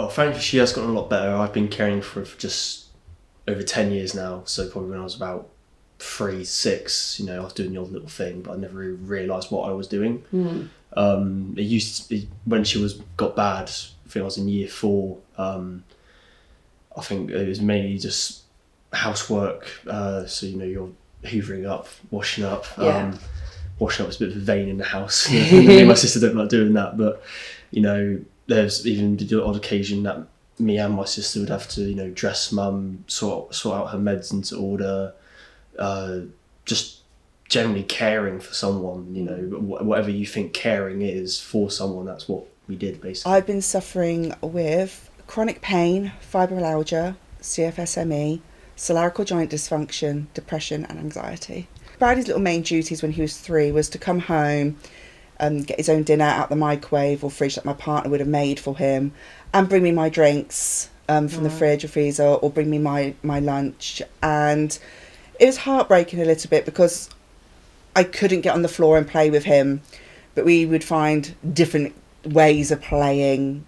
Well, thankfully she has gotten a lot better. I've been caring for her for just over 10 years now, so probably when I was about 3, 6, I was doing the odd little thing, but I never really realised what I was doing. It used to be, when she got bad, I think I was in year 4, I think it was mainly just housework, so you're hoovering up, washing up. Washing up is a bit of a vein in the house. Me and my sister don't like doing that, but there's even the odd occasion that me and my sister would have to dress mum, sort out her meds into order, just generally caring for someone. Whatever you think caring is for someone, that's what we did basically. I've been suffering with chronic pain, fibromyalgia, CFSME, cervical joint dysfunction, depression and anxiety. Bradley's little main duties when he was 3 was to come home and get his own dinner out the microwave or fridge that my partner would have made for him, and bring me my drinks from the fridge or freezer, or bring me my lunch. And it was heartbreaking a little bit because I couldn't get on the floor and play with him, but we would find different ways of playing.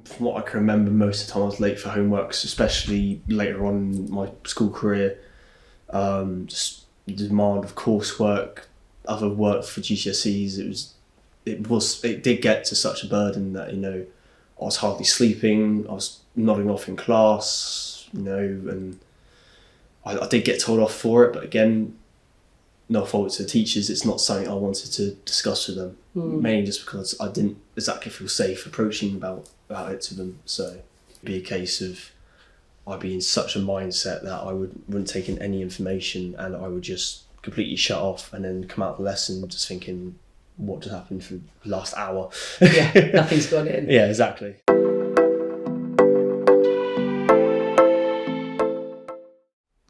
From what I can remember, most of the time I was late for homeworks, especially later on in my school career. Just the demand of coursework, other work for GCSEs. It did get to such a burden that I was hardly sleeping. I was nodding off in class, and I did get told off for it. But again, no fault to the teachers. It's not something I wanted to discuss with them, mainly just because I didn't exactly feel safe approaching about it to them. So it'd be a case of I'd be in such a mindset that I wouldn't take in any information, and I would just completely shut off and then come out of the lesson just thinking, what just happened for the last hour? Yeah, nothing's gone in. Yeah, exactly.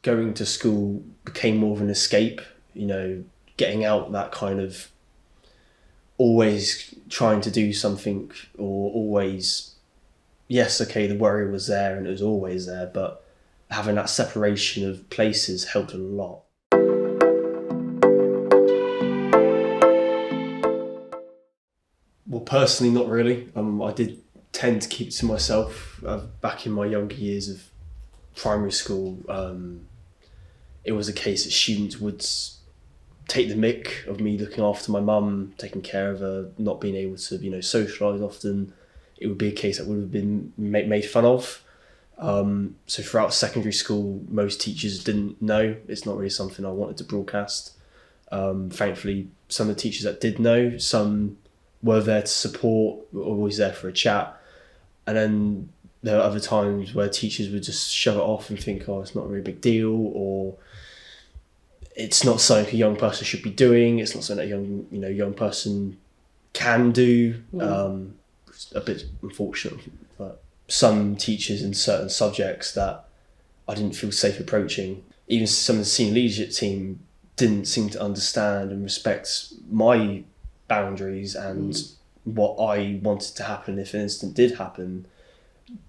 Going to school became more of an escape, getting out that kind of always trying to do something, or always, yes, okay, the worry was there and it was always there, but having that separation of places helped a lot. Well, personally, not really. I did tend to keep it to myself. Back in my younger years of primary school, it was a case that students would take the mick of me looking after my mum, taking care of her, not being able to, socialise often. It would be a case that would have been made fun of. So throughout secondary school, most teachers didn't know. It's not really something I wanted to broadcast. Thankfully, some of the teachers that did know, some were there to support, were always there for a chat. And then there are other times where teachers would just shove it off and think, oh, it's not a really big deal, or it's not something a young person should be doing. It's not something that a young person can do. It's a bit unfortunate, but some teachers in certain subjects that I didn't feel safe approaching, even some of the senior leadership team didn't seem to understand and respect my boundaries and what I wanted to happen if an incident did happen,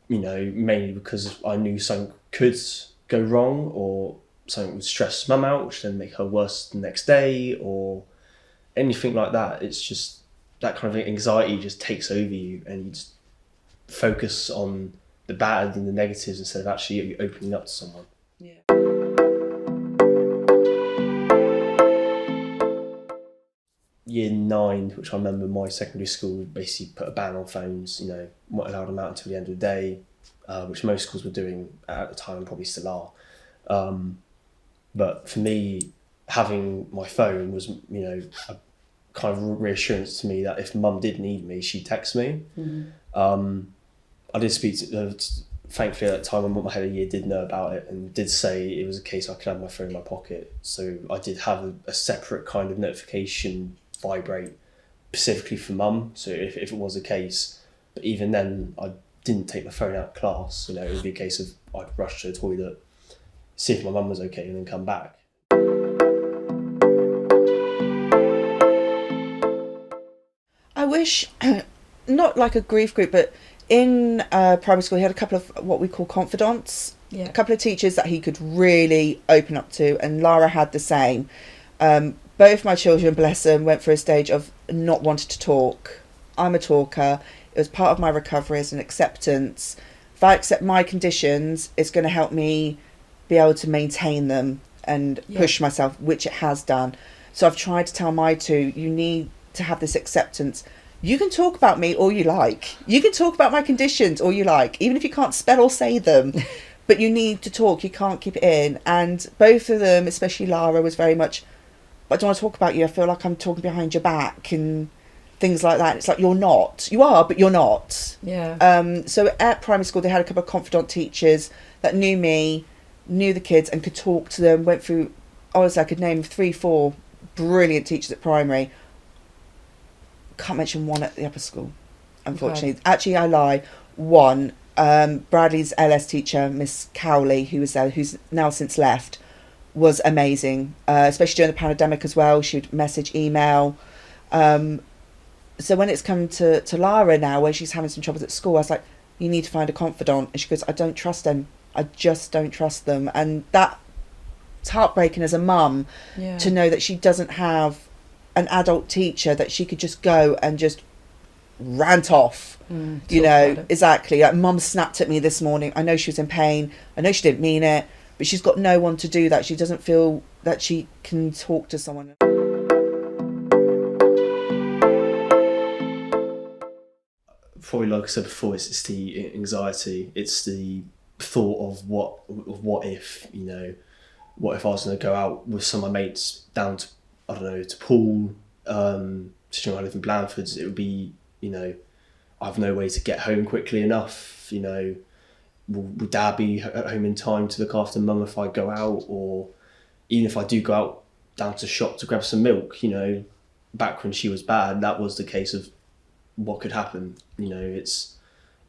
mainly because I knew something could go wrong, or something would stress mum out, which then make her worse the next day, or anything like that. It's just that kind of anxiety just takes over you, and you just focus on the bad and the negatives instead of actually opening up to someone. Yeah. Year 9, which I remember my secondary school basically put a ban on phones, weren't allowed them out until the end of the day, which most schools were doing at the time and probably still are. But for me, having my phone was, a kind of reassurance to me that if mum did need me, she'd text me. I did speak to, thankfully at that time, my head of year did know about it and did say it was a case I could have my phone in my pocket. So I did have a separate kind of notification vibrate specifically for mum. So if it was a case, but even then I didn't take my phone out of class. It would be a case of I'd rush to the toilet, see if my mum was okay, and then come back. I wish, not like a grief group, but in primary school he had a couple of what we call confidants. Yeah. A couple of teachers that he could really open up to, and Lara had the same. Both my children, bless them, went through a stage of not wanted to talk. I'm a talker. It was part of my recovery as an acceptance. If I accept my conditions, it's going to help me be able to maintain them and push myself, which it has done. So I've tried to tell my two, you need to have this acceptance. You can talk about me all you like. You can talk about my conditions all you like, even if you can't spell or say them. But you need to talk. You can't keep it in. And both of them, especially Lara, was very much, I don't want to talk about you. I feel like I'm talking behind your back and things like that. It's like, you're not. You are, but you're not. Yeah. So at primary school, they had a couple of confidant teachers that knew me, knew the kids, and could talk to them. Went through, honestly, I could name 3-4 brilliant teachers at primary. Can't mention one at the upper school, unfortunately. Okay. Actually, I lie. One, Bradley's LS teacher, Miss Cowley, who was there, who's now since left, was amazing, especially during the pandemic as well. She would message, email. So when it's come to Lara now, where she's having some troubles at school, I was like, you need to find a confidant. And she goes, I don't trust them. I just don't trust them. And that's heartbreaking as a mum to know that she doesn't have an adult teacher that she could just go and just rant off. You know, exactly. Like, Mum snapped at me this morning. I know she was in pain. I know she didn't mean it, but she's got no one to do that. She doesn't feel that she can talk to someone. Probably, like I said before, it's the anxiety. It's the thought of what if, you know, what if I was going to go out with some of my mates down to, I don't know, to Poole, to I live in Blandford. It would be, you know, I have no way to get home quickly enough. You know, will Dad be at home in time to look after Mum if I go out? Or even if I do go out down to shop to grab some milk, you know, back when she was bad, that was the case of what could happen. You know, it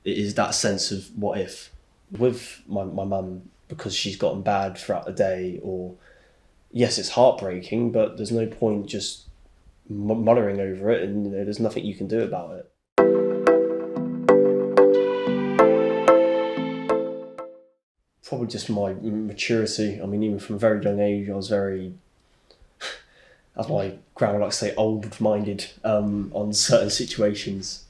is that sense of what if. With my mum, because she's gotten bad throughout the day, or yes, it's heartbreaking, but there's no point just muttering over it, and you know, there's nothing you can do about it. Probably just my maturity. I mean, even from a very young age, I was very, as my grandma likes to say, old-minded on certain situations.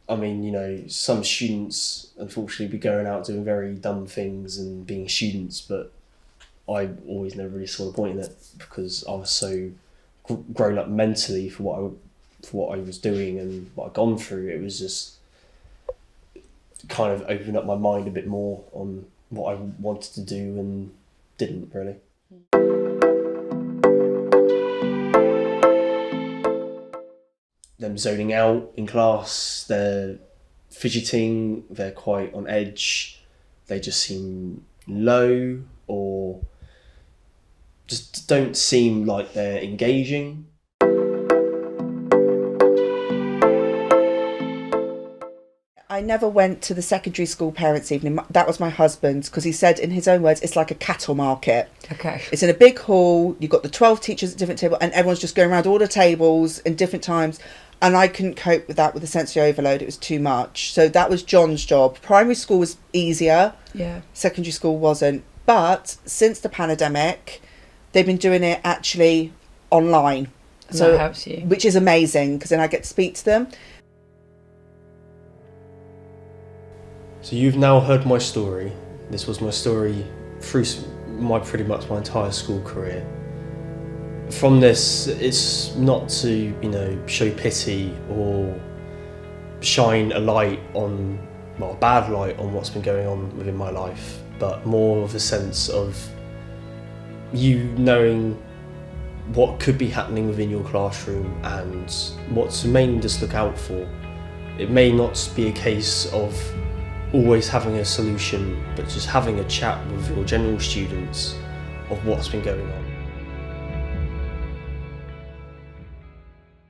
I mean, you know, some students, unfortunately, be going out doing very dumb things and being students, but I always never really saw the point in it, because I was so grown up mentally for what I was doing and what I'd gone through. It was just kind of opened up my mind a bit more on what I wanted to do and didn't really. Them zoning out in class, they're fidgeting, they're quite on edge, they just seem low, or just don't seem like they're engaging. I never went to the secondary school parents' evening. That was my husband's, because he said, in his own words, it's like a cattle market. Okay. It's in a big hall, you've got the 12 teachers at different tables, and everyone's just going around all the tables in different times. And I couldn't cope with that, with the sensory overload. It was too much. So that was John's job. Primary school was easier. Yeah. Secondary school wasn't. But since the pandemic, they've been doing it actually online. And so that helps you. Which is amazing, because then I get to speak to them. So you've now heard my story. This was my story through pretty much my entire school career. From this, it's not to, you know, show pity or shine a light on, well, a bad light on what's been going on within my life, but more of a sense of you knowing what could be happening within your classroom and what to mainly just look out for. It may not be a case of always having a solution, but just having a chat with your general students of what's been going on.